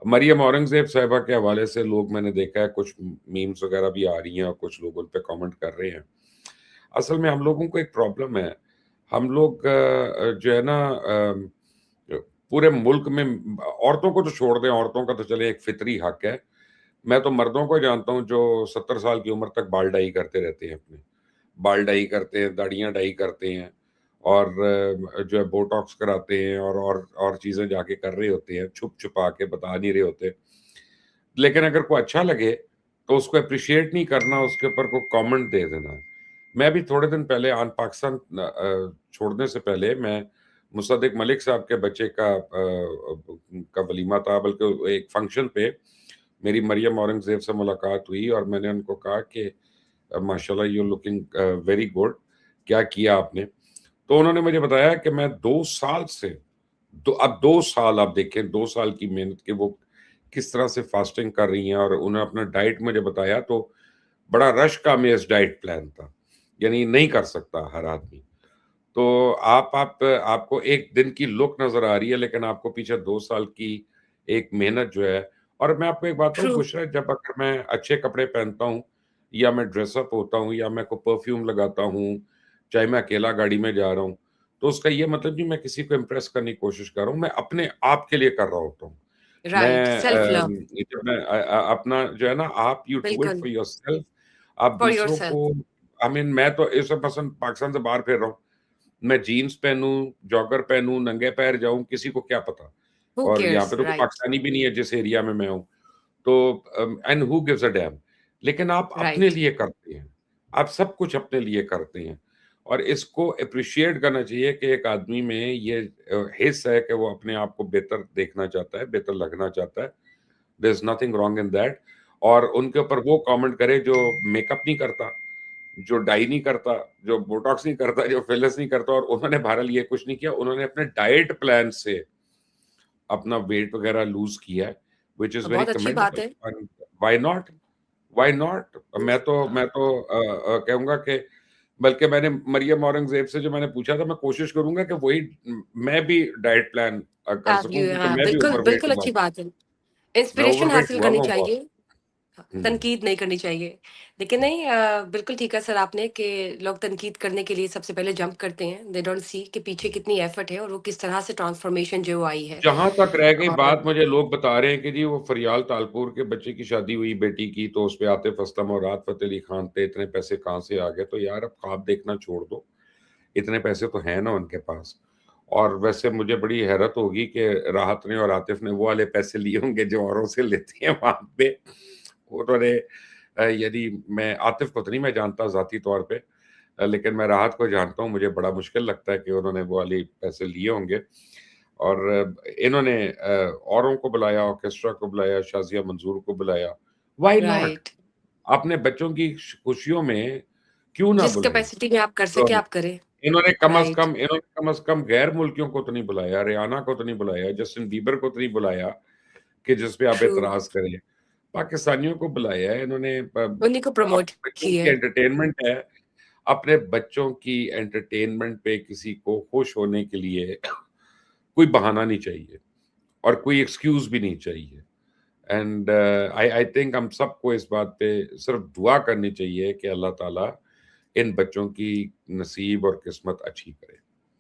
मरियम औरंगज़ेब साहिबा के हवाले से लोग मैंने देखा है कुछ मीम्स वगैरह भी आ रही हैं और कुछ लोग उन पे कमेंट कर रहे हैं। असल में हम लोगों को एक प्रॉब्लम है, हम लोग जो है ना पूरे मुल्क में औरतों को तो छोड़ दें, औरतों का तो चले एक फितरी हक है। मैं तो मर्दों को जानता हूँ जो 70 साल की उम्र तक बाल डाई करते रहते हैं अपने। बाल डाई करते हैं, दाढ़ियाँ डाई करते हैं और जो है बोटॉक्स कराते हैं और चीज़ें जाके कर रहे होते हैं, छुप-छुपा के बता नहीं रहे होते। लेकिन अगर कोई अच्छा लगे, तो उसको एप्रिशिएट नहीं करना, उसके ऊपर कोई कमेंट दे देना। मैं भी थोड़े दिन पहले पाकिस्तान छोड़ने से पहले मैं मुसद्दिक मलिक साहब के बच्चे का वलीमा था, बल्कि एक फंक्शन पे मेरी मरियम औरंगज़ेब से मुलाकात हुई और मैंने उनको कहा कि माशाल्लाह यू लुकिंग वेरी गुड, क्या किया आपने? तो उन्होंने मुझे बताया कि मैं 2 साल से तो अब 2 साल आप देखें 2 साल की मेहनत के वो किस तरह से फास्टिंग कर रही हैं और उन्होंने अपना डाइट मुझे बताया तो बड़ा रश का मेज़ डाइट प्लान था। यानी नहीं कर सकता हर आदमी। तो आपको एक दिन की लुक नज़र आ रही है लेकिन आपको पीछे 2 साल की एक मेहनत जो है और मैं आपको एक बात बताऊँ ट्रू। बुशरा जब अगर मैं अच्छे कपड़े पहनता हूँ या मैं ड्रेस अप होता हूँ या मैं कोई परफ्यूम लगाता हूँ, चाहे मैं अकेला गाड़ी में जा रहा हूँ, तो उसका ये मतलब नहीं मैं किसी को इम्प्रेस करने की कोशिश कर रहा हूँ, मैं अपने आप के लिए कर रहा होता हूँ। Right, self love. जब मैं अपना जो है ना आप यू डू इट बिल्कुल। फॉर योरसेल्फ आप फॉर दूसरों योरसेल्फ। को आई मीन मैं तो इस मसलन पाकिस्तान से बाहर फिर रहा हूँ। मैं जीन्स पहनूँ, जॉगर पहनूँ, नंगे पैर जाऊँ, किसी को क्या पता? हु और यहाँ केयर्स, पे तो कोई राइट। पाकिस्तानी भी नहीं है जिस एरिया में मैं हूँ। तो and who gives a dam? लेकिन आप अपने राइट। लिए करते हैं। आप सब कुछ अपने लिए करते हैं और इसको एप्रिशिएट करना चाहिए कि एक आदमी में ये हिस्स है कि वो अपने आप को बेहतर देखना चाहता है, बेहतर लगना चाहता है। There is nothing wrong in that और उनके ऊपर वो कमेंट करे जो मेकअप नहीं करता, जो डाई नहीं करता, जो बोटॉक्स नहीं करता, जो फिलर्स नहीं करता और उन्होंने बहरहाल ये कुछ नहीं किया। उन्होंने अपने डाइट प्लान से अपना वेट वगैरह लूज़ किया है, व्हिच इज़ वेरी बहुत अच्छी बात कमेंडेबल है। And why not? Why not? मैं तो कहूँगा कि बल्कि मैंने मरियम औरंगज़ेब से जो मैंने पूछा था, मैं कोशिश करूँगा कि मैं भी डाइट प्लान कर आप सकूँ ये क्योंकि हाँ, मैं भी बिल्कुल, ओवरवेट बिल्कुल हुआ अच्छी हूँ। बात है। मैं इंस्पिरेशन ओवरवेट हासिल हुआ करनी हुआ बहुत। चाहिए। हाँ, हुँ, तनकीद नहीं करनी चाहिए। लेकिन नहीं बिल्कुल ठीक है सर आपने कि लोग तनकीद करने के लिए सबसे पहले जंप करते हैं। दे डोंट सी कि पीछे कितनी एफर्ट है और वो किस तरह से ट्रांसफॉर्मेशन जो आई है। जहाँ तक रह गई और बात मुझे लोग बता रहे हैं कि जी वो फरियाल तालपुर के बच्चे की शादी हुई बेटी की, तो उसपे आतिफ असलम और राहत फ़तेह अली खान थे, इतने पैसे कहाँ से आ गए? तो यार अब ख्वाब देखना छोड़ दो, इतने पैसे तो हैं ना उनके पास। और वैसे मुझे बड़ी हैरत होगी कि राहत ने और आतिफ ने वो वाले पैसे लिए होंगे जो औरों से लेते हैं वहाँ पे। उन्होंने यदि मैं आतिफ को तो नहीं मैं जानता ज़ाती तौर पे लेकिन मैं राहत को जानता हूँ, मुझे बड़ा मुश्किल लगता है कि उन्होंने वो वाले पैसे लिए होंगे। और इन्होंने औरों को बुलाया, ऑर्केस्ट्रा को बुलाया, शाज़िया मंसूर को बुलाया। Why not? राइट। अपने बच्चों की खुशियों में क्यों ना जिस बुलाएँ? कैपेसिटी में आप कर तो सके आप करें। राइट। इन्होंने कम से कम गैर मुल्कियों को तो नहीं बुलाया, रियाना को तो नहीं बुलाया, जस्टिन बीबर को तो नहीं बुलाया कि जिस पे आप ट्रू। एतराज़ करें। पाकिस्तानियों को बुलाया है इन्होंने उन्हीं को प्रमोट अपने बच्चों किए। की एंटरटेनमेंट है, अपने बच्चों की एंटरटेनमेंट पे किसी को खुश होने के लिए कोई बहाना नहीं चाहिए और कोई एक्सक्यूज़ भी नहीं चाहिए। एंड आई थिंक हम सबको इस बात पे सिर्फ़ दुआ करनी चाहिए कि अल्लाह ताला इन बच्चों की नसीब और किस्मत अच्छी करे।